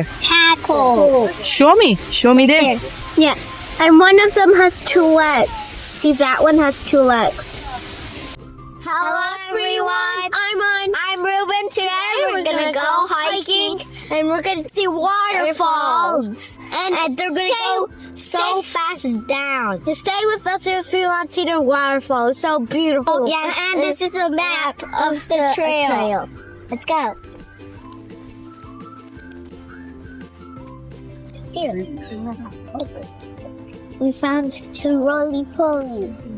Tadpoles. Show me there. Yeah. And one of them has two legs. See, that one has two legs. Hello everyone. I'm Ruben. Today we're gonna go hiking and we're gonna see waterfalls. And they're gonna go so fast down. Just stay with us if you want to see the waterfall. It's so beautiful. Yeah, and this is a map of the trail. Let's go. Here. We found two roly-polies.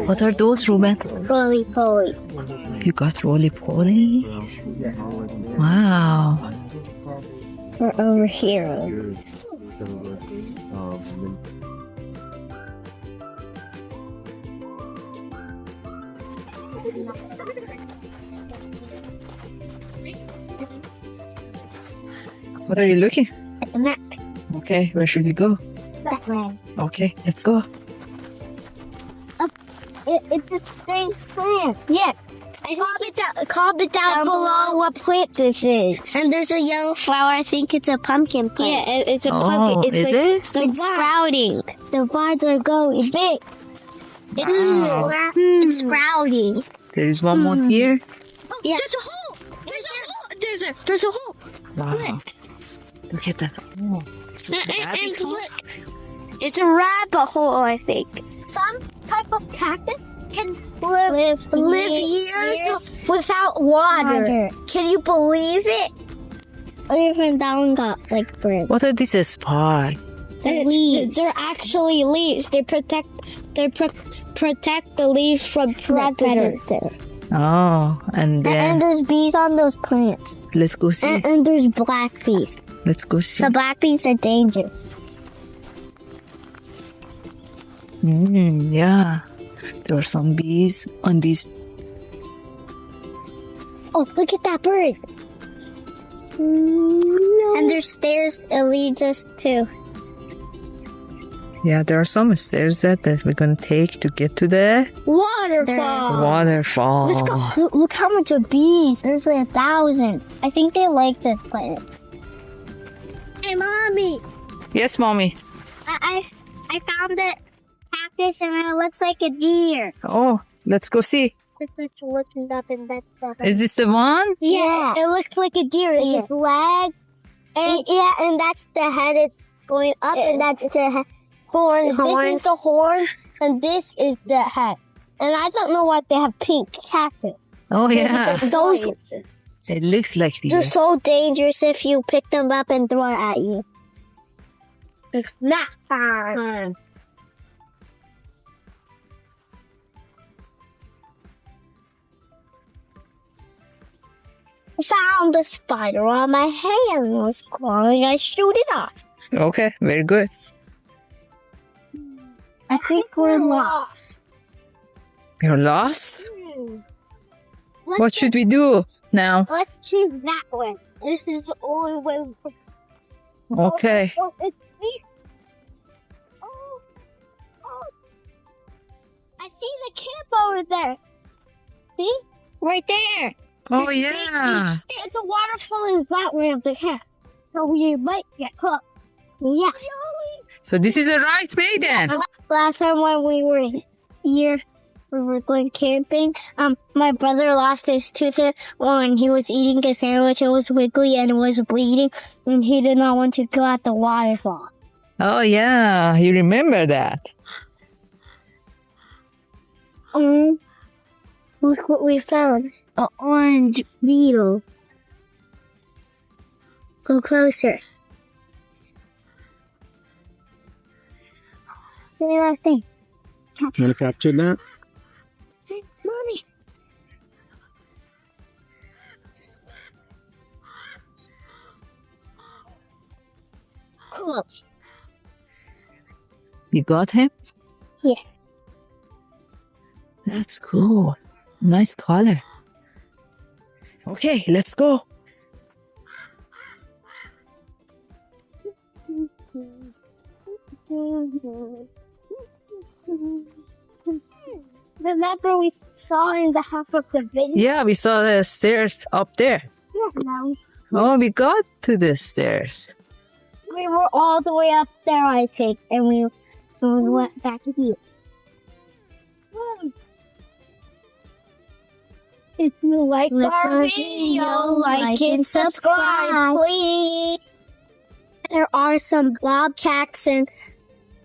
What are those, Ruben? Roly-poly. You got roly-poly? Wow. We're over here. What are you looking? At the map. Okay, where should we go? That way. Okay, let's go. It's a strange plant. Yeah. Comment down below what plant this is. And there's a yellow flower. I think it's a pumpkin plant. Yeah, it's a pumpkin. Is it? It's sprouting. The vines are going big. It's sprouting. There is one more here. Yeah. There's a hole. There's a hole. Wow. Look at that. Oh, it's a And rabbit hole. look, it's a rabbit hole, I think. Some type of cactus can live years without water. Can you believe it? Even that one got like birds. What are these spy? The leaves. They're actually leaves. They protect the leaves from predators. Oh, and And then there's bees on those plants. let's go see. And there's black bees. Let's go see. The black bees are dangerous. Yeah. There are some bees on these. Oh, look at that bird. And there's stairs it leads us to. Yeah, there are some stairs that we're gonna take to get to the Waterfall. waterfall. Let's go. Look how much of bees. There's like 1,000. I think they like this plant. Hey, Mommy. Yes, mommy. I found it. Cactus and it looks like a deer. Oh, let's go see. It's looking up and that's the... Is this the one? Yeah. It looks like a deer. It's leg. And that's the head. It's going up and that's the horn. This is the horn and this is the head. And I don't know why they have pink cactus. Oh yeah. Those, It looks like they're these. so dangerous if you pick them up and throw it at you. It's not fun. I found a spider on my hand. It was crawling. I shoot it off. Okay, very good. I think we're lost. You're lost? What should we do now? Let's choose that way. This is the only way. Okay. Oh, it's me. Oh. I see the camp over there. See? Right there. Oh yeah. It's a waterfall is that way of the camp. So we might get hooked. Yeah. So this is the right way then. Last time when we were here, we were going camping. My brother lost his tooth when he was eating a sandwich. It was wiggly and it was bleeding, and he did not want to go at the waterfall. Oh yeah, you remember that. Look what we found. An orange beetle. Go closer. See that thing? You want to capture that? Hey, Mommy. Cool. You got him? Yes. That's cool. Nice color. Okay, let's go. Remember we saw in the half of the video? Yeah, we saw the stairs up there. Yeah, now Oh, we got to the stairs. we were all the way up there, I think, and we went back here. If you like our video, like and subscribe, please. There are some bobcats and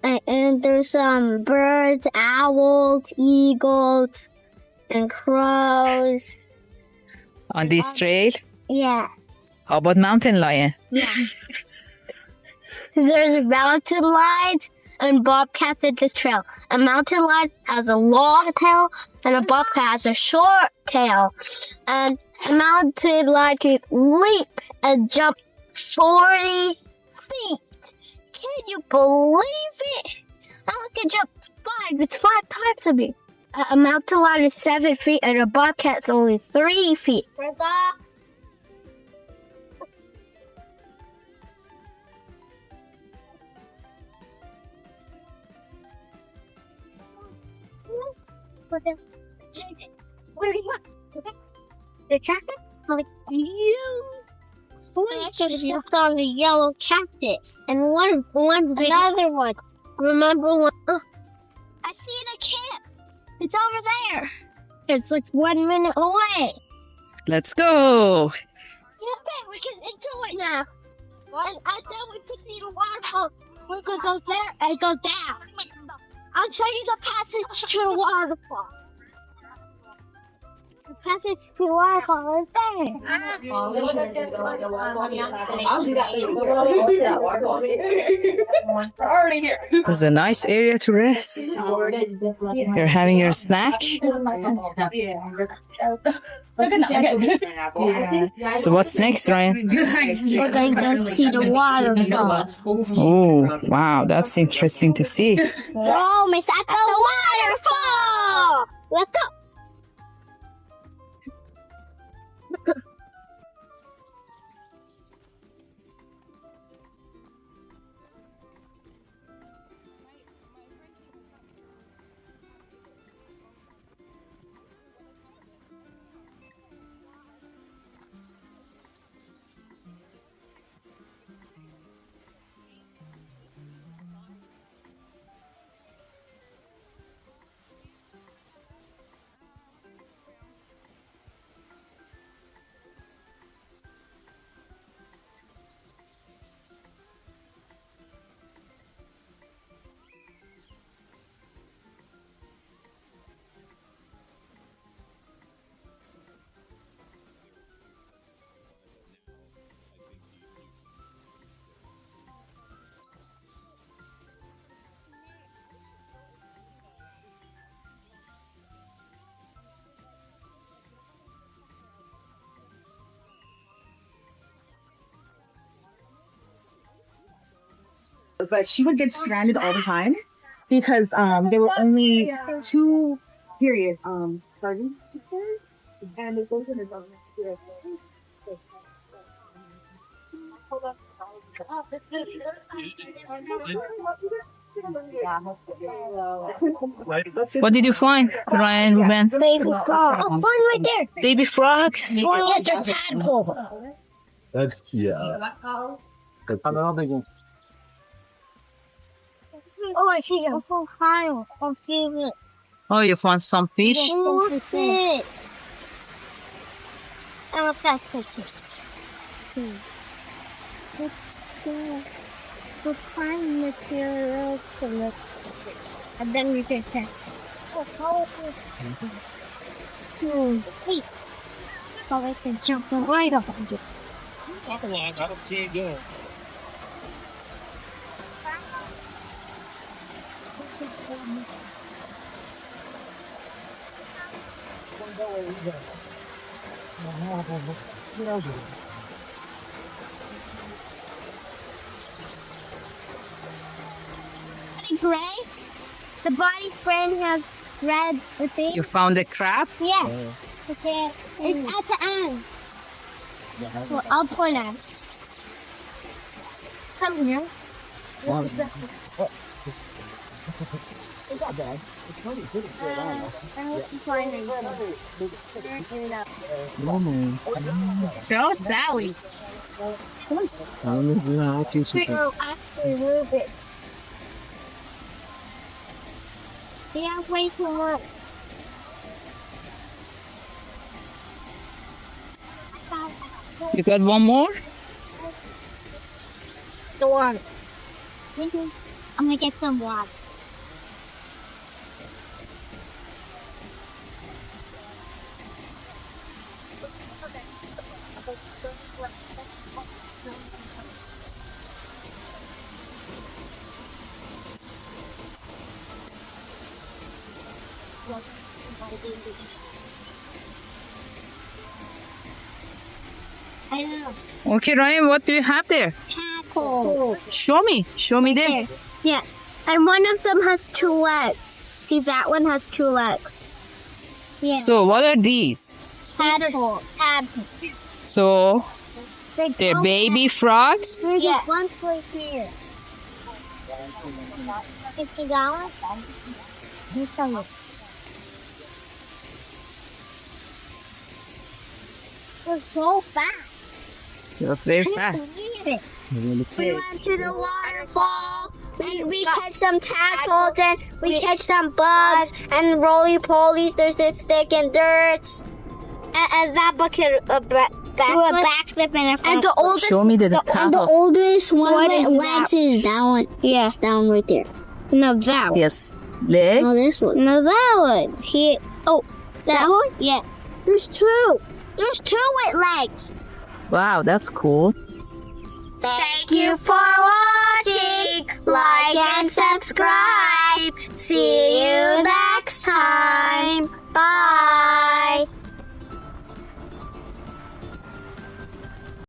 there's some birds, owls, eagles, and crows. On this trail. Yeah. How about mountain lion? Yeah. There's mountain lions and bobcats in this trail. A mountain lion has a long tail and a bobcat has a short tail. And a mountain lion can leap and jump 40 feet. Can you believe it? I can jump 5. It's 5 times of me. A mountain lion is 7 feet and a bobcat's only 3 feet. What do you want? The cactus? Like you. I just stepped on the yellow cactus. And another one. Remember one? I see it at camp. It's over there. It's like 1 minute away. Let's go. Yeah, okay, we can enjoy now. And then we can see the waterfall. We're gonna go there and go down. I'll show you the passage to the waterfall. The passage to the waterfall is there. It's a nice area to rest. You're having your snack. So what's next, Ryan? We're going to go see the waterfall. Oh, wow, that's interesting to see. We're almost at the waterfall. Let's go. But she would get stranded all the time because there were only 2 periods. Pardon? And it goes in the What did you find, Ryan and Ruben? Baby frog. Oh, one right there. Baby frogs? One with their tadpoles. That's, yeah. Oh, I see it. So high. I see it. Oh, you found some fish? Oh, fish. Oh, that's it. The prime material to look. And then we can check. Hey. So I can jump right up on it. I don't see it go. Gray. The body spraying has red thing. You found a crab? Yeah. Okay. It's at the end. Well, I'll point out. Come here. Show Sally. Actually, move it. Yeah, way too much. You got one more? The one. I'm gonna get some water. I know. Okay, Ryan, what do you have there? Tadpoles. Show me. Show me there. Yeah. And one of them has 2 legs. See, that one has 2 legs. Yeah. So, what are these? Tadpoles. Tadpoles. So, they're go- baby frogs? There's a bunch right here. $50? They're so fast. They're very I can't fast. believe it. We went to the waterfall and we catch some tadpoles and we catch some bugs and roly-polies. There's a stick and dirts. And that bucket a backflip and the oldest Show me the the tadpole. oldest one with legs is that one. Yeah, that one right there. No, that one. Yes. Leg? No, this one. No, that one. Here. Oh, that one? Yeah. There's 2. There's 2 with legs. Wow, that's cool. Thank you for watching. Like and subscribe. See you next time. Bye.